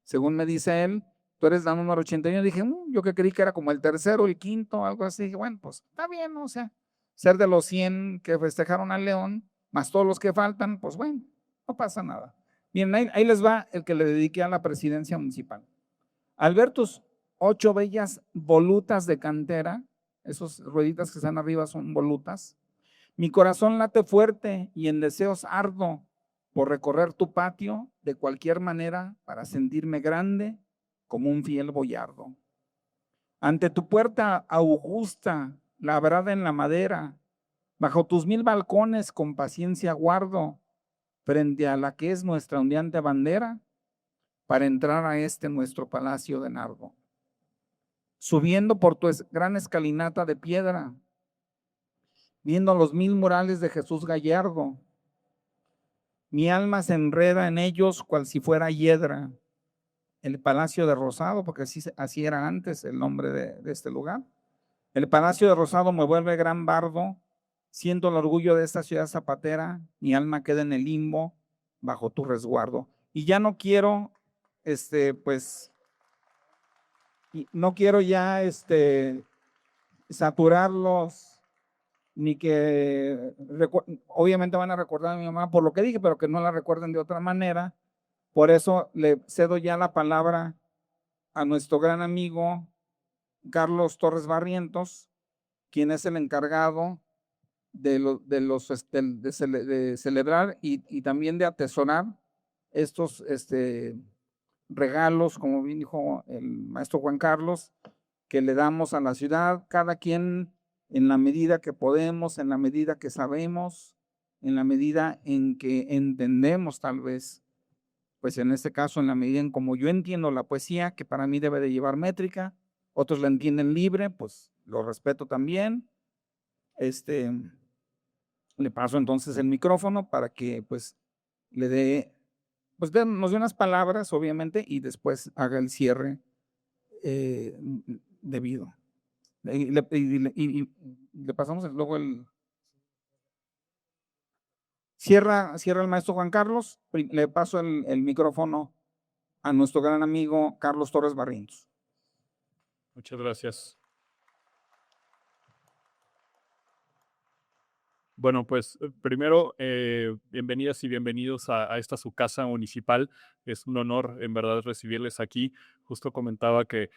Speaker 3: según me dice él. Tú eres la número 81. Dije, yo que creí que era como el tercero, el quinto, algo así. Dije, bueno, pues está bien, ¿no? O sea, ser de los 100 que festejaron al León, más todos los que faltan, pues bueno, no pasa nada. Bien, ahí les va el que le dediqué a la presidencia municipal. Al ver tus 8 bellas volutas de cantera, esos rueditas que están arriba son volutas, mi corazón late fuerte y en deseos ardo por recorrer tu patio de cualquier manera para sentirme grande como un fiel boyardo. Ante tu puerta augusta, labrada en la madera, bajo tus 1000 balcones con paciencia guardo frente a la que es nuestra ondeante bandera, para entrar a este nuestro palacio de nardo. Subiendo por tu gran escalinata de piedra, viendo los 1000 murales de Jesús Gallardo, mi alma se enreda en ellos cual si fuera hiedra. El Palacio de Rosado, porque así era antes el nombre de este lugar. El Palacio de Rosado me vuelve gran bardo, siento el orgullo de esta ciudad zapatera, mi alma queda en el limbo bajo tu resguardo. Y ya no quiero, pues, no quiero ya, saturarlos, ni que, obviamente van a recordar a mi mamá por lo que dije, pero que no la recuerden de otra manera. Por eso le cedo ya la palabra a nuestro gran amigo Carlos Torres Barrientos, quien es el encargado de celebrar y también de atesorar estos regalos, como bien dijo el maestro Juan Carlos, que le damos a la ciudad, cada quien en la medida que podemos, en la medida que sabemos, en la medida en que entendemos tal vez. Pues en este caso, en la medida en como yo entiendo la poesía, que para mí debe de llevar métrica, otros la entienden libre, pues lo respeto también. Le paso entonces el micrófono para que pues le dé, pues nos dé unas palabras, obviamente, y después haga el cierre debido. Y le pasamos luego el... Cierra el maestro Juan Carlos, le paso el micrófono a nuestro gran amigo Carlos Torres Barrientos.
Speaker 4: Muchas gracias. Bueno, pues primero, bienvenidas y bienvenidos a esta su casa municipal. Es un honor, en verdad, recibirles aquí. Justo comentaba que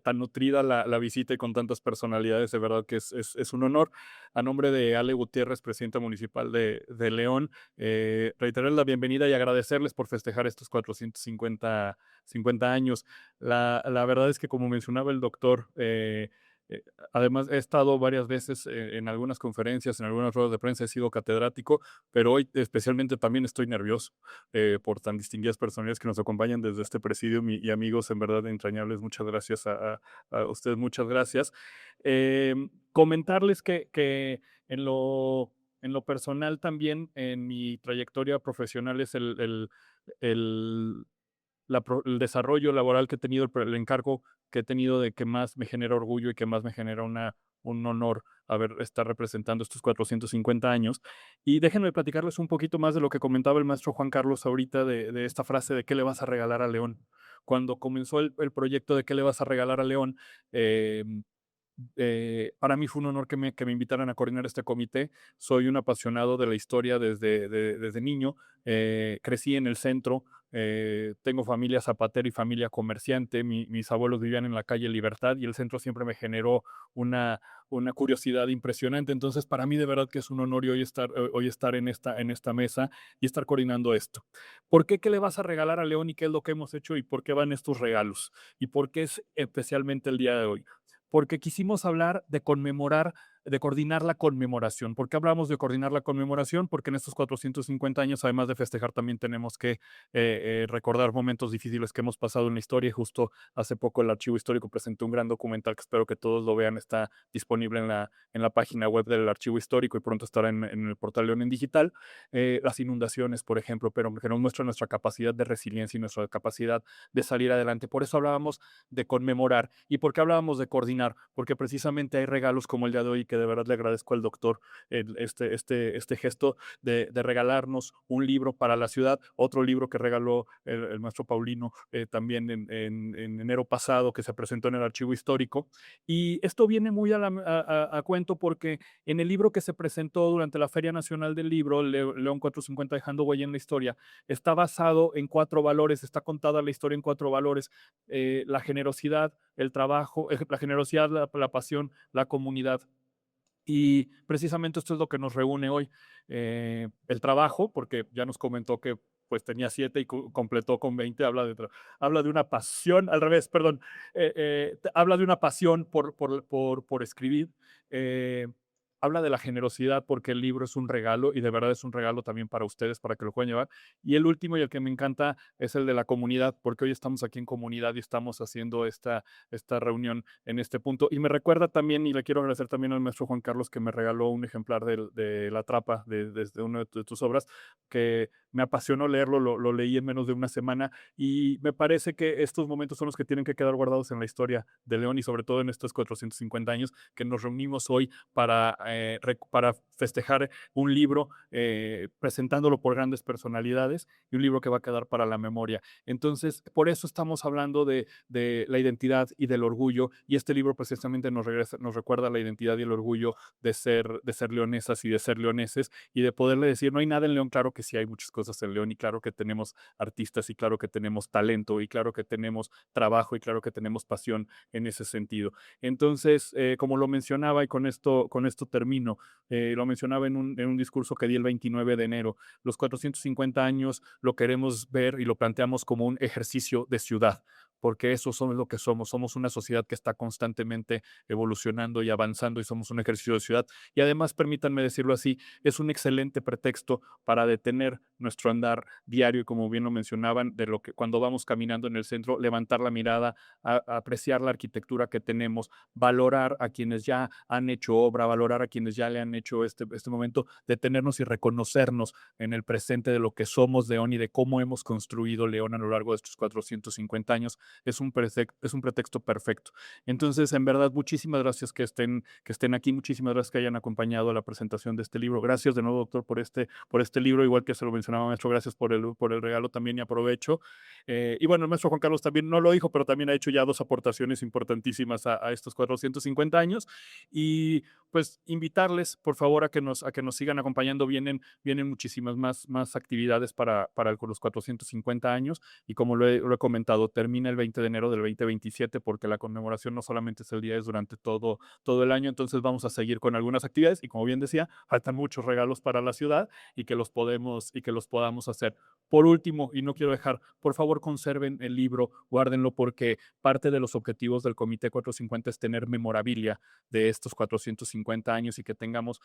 Speaker 4: tan nutrida la visita y con tantas personalidades, de verdad que es un honor. A nombre de Ale Gutiérrez, presidenta municipal de León, reiterar la bienvenida y agradecerles por festejar estos 450 años. La verdad es que, como mencionaba el doctor, además, he estado varias veces en algunas conferencias, en algunas ruedas de prensa, he sido catedrático, pero hoy especialmente también estoy nervioso por tan distinguidas personalidades que nos acompañan desde este presidium y amigos, en verdad, entrañables. Muchas gracias a ustedes, muchas gracias. Comentarles que en lo personal también, en mi trayectoria profesional, es el el desarrollo laboral que he tenido, el encargo que he tenido de que más me genera orgullo y que más me genera un honor estar representando estos 450 años. Y déjenme platicarles un poquito más de lo que comentaba el maestro Juan Carlos ahorita de esta frase de ¿qué le vas a regalar a León? Cuando comenzó el proyecto de ¿qué le vas a regalar a León? Para mí fue un honor que me invitaran a coordinar este comité. Soy un apasionado de la historia desde niño. Crecí en el centro. Tengo familia zapatera y familia comerciante. Mis abuelos vivían en la calle Libertad y el centro siempre me generó una curiosidad impresionante. Entonces, para mí de verdad que es un honor hoy estar en esta mesa y estar coordinando esto. ¿Por qué? ¿Qué le vas a regalar a León y qué es lo que hemos hecho y por qué van estos regalos? ¿Y por qué es especialmente el día de hoy? Porque quisimos hablar de conmemorar, de coordinar la conmemoración. ¿Por qué hablamos de coordinar la conmemoración? Porque en estos 450 años, además de festejar, también tenemos que recordar momentos difíciles que hemos pasado en la historia. Y justo hace poco el Archivo Histórico presentó un gran documental que espero que todos lo vean. Está disponible en la página web del Archivo Histórico y pronto estará en el portal León en Digital. Las inundaciones, por ejemplo, pero que nos muestra nuestra capacidad de resiliencia y nuestra capacidad de salir adelante. Por eso hablábamos de conmemorar. ¿Y por qué hablábamos de coordinar? Porque precisamente hay regalos como el día de hoy que de verdad le agradezco al doctor este gesto de regalarnos un libro para la ciudad, otro libro que regaló el maestro Paulino también en enero pasado, que se presentó en el Archivo Histórico. Y esto viene muy a cuento porque en el libro que se presentó durante la Feria Nacional del Libro, León 450 dejando huella en la historia, está basado en 4 valores, está contada la historia en 4 valores: la generosidad, el trabajo, la generosidad, la pasión, la comunidad. Y precisamente esto es lo que nos reúne hoy. El trabajo, porque ya nos comentó que pues tenía 7 y completó con 20, habla de una pasión, al revés, perdón, habla de una pasión por escribir. habla de la generosidad porque el libro es un regalo y de verdad es un regalo también para ustedes, para que lo puedan llevar. Y el último y el que me encanta es el de la comunidad, porque hoy estamos aquí en comunidad y estamos haciendo esta reunión en este punto. Y me recuerda también, y le quiero agradecer también al maestro Juan Carlos que me regaló un ejemplar de La Trapa, de una de tus obras, que me apasionó leerlo, lo leí en menos de una semana y me parece que estos momentos son los que tienen que quedar guardados en la historia de León y sobre todo en estos 450 años que nos reunimos hoy para festejar un libro presentándolo por grandes personalidades y un libro que va a quedar para la memoria. Entonces, por eso estamos hablando de la identidad y del orgullo y este libro precisamente nos recuerda la identidad y el orgullo de ser leonesas y de ser leoneses y de poderle decir, no hay nada en León, claro que sí hay muchas cosas en León y claro que tenemos artistas y claro que tenemos talento y claro que tenemos trabajo y claro que tenemos pasión en ese sentido. Entonces, como lo mencionaba y con esto termino, lo mencionaba en un discurso que di el 29 de enero, los 450 años lo queremos ver y lo planteamos como un ejercicio de ciudad, porque eso somos lo que somos una sociedad que está constantemente evolucionando y avanzando y somos un ejercicio de ciudad. Y además, permítanme decirlo así, es un excelente pretexto para detener nuestro andar diario y como bien lo mencionaban, de lo que cuando vamos caminando en el centro, levantar la mirada, a apreciar la arquitectura que tenemos, valorar a quienes ya han hecho obra, valorar a quienes ya le han hecho este momento, detenernos y reconocernos en el presente de lo que somos León y de cómo hemos construido León a lo largo de estos 450 años, es un pretexto perfecto. Entonces, en verdad, muchísimas gracias que estén aquí, muchísimas gracias que hayan acompañado a la presentación de este libro. Gracias de nuevo, doctor, por este libro, igual que se lo mencionaba, maestro, gracias por el regalo también y aprovecho. Y bueno, el maestro Juan Carlos también no lo dijo, pero también ha hecho ya 2 aportaciones importantísimas a estos 450 años. Y pues invitarles, por favor, a que nos sigan acompañando. Vienen muchísimas más actividades para los 450 años. Y como lo he comentado, termina el 20 de enero del 2027 porque la conmemoración no solamente es el día, es durante todo el año. Entonces vamos a seguir con algunas actividades y como bien decía, faltan muchos regalos para la ciudad y que los podamos hacer. Por último, y no quiero dejar, por favor conserven el libro, guárdenlo porque parte de los objetivos del Comité 450 es tener memorabilia de estos 450 años y que tengamos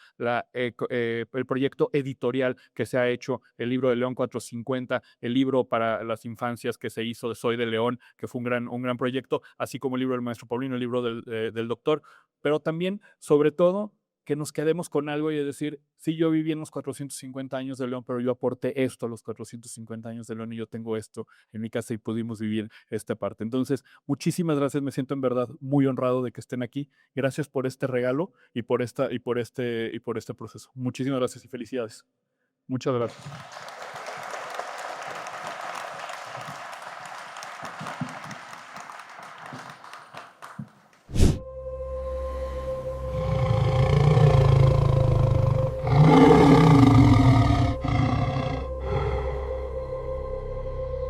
Speaker 4: el proyecto editorial que se ha hecho, el libro de León 450, el libro para las infancias que se hizo de Soy de León, que fue un gran proyecto, así como el libro del maestro Paulino, el libro del doctor, pero también, sobre todo, que nos quedemos con algo y de decir, sí, yo viví en los 450 años de León, pero yo aporté esto a los 450 años de León y yo tengo esto en mi casa y pudimos vivir esta parte. Entonces, muchísimas gracias, me siento en verdad muy honrado de que estén aquí. Gracias por este regalo y por este proceso. Muchísimas gracias y felicidades. Muchas gracias.